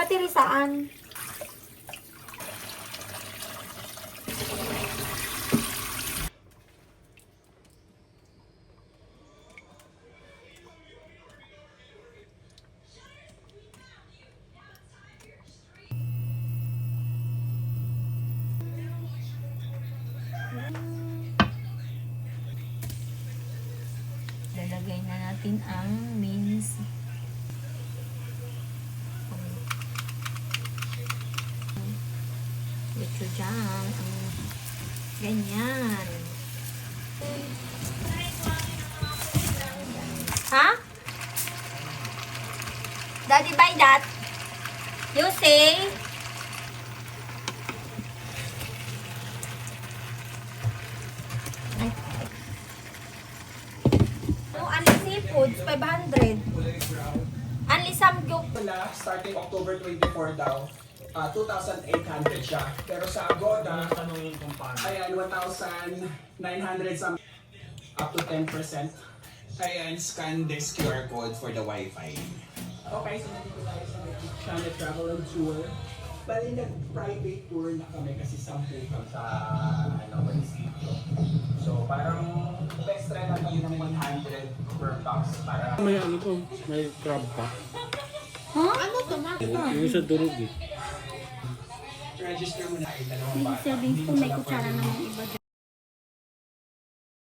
Natiri saan? Lalagay na natin ang mince. Ito dyan. Ganyan. Ha? Daddy, buy that? You say? Only seafoods, 500. Only samgyup. Pala, starting October 24 daw, 2,800 siya. Pero sa Agoda, ayan, 1,900 some, up to 10%. Ayan, scan this QR code for the Wi-Fi. Okay, so nandito tayo sa Channel Travel and Tour. Bali, nag-private tour na kami kasi 10 kami sa munisipyo. So, parang extra na kami ng 100 per box para... May ano to, may crab pa. Huh? Ano to, ma? Yung sa durog eh. Register mo na ay 2 Ibig bata. sabihin ko may kutsara naman iba dyan.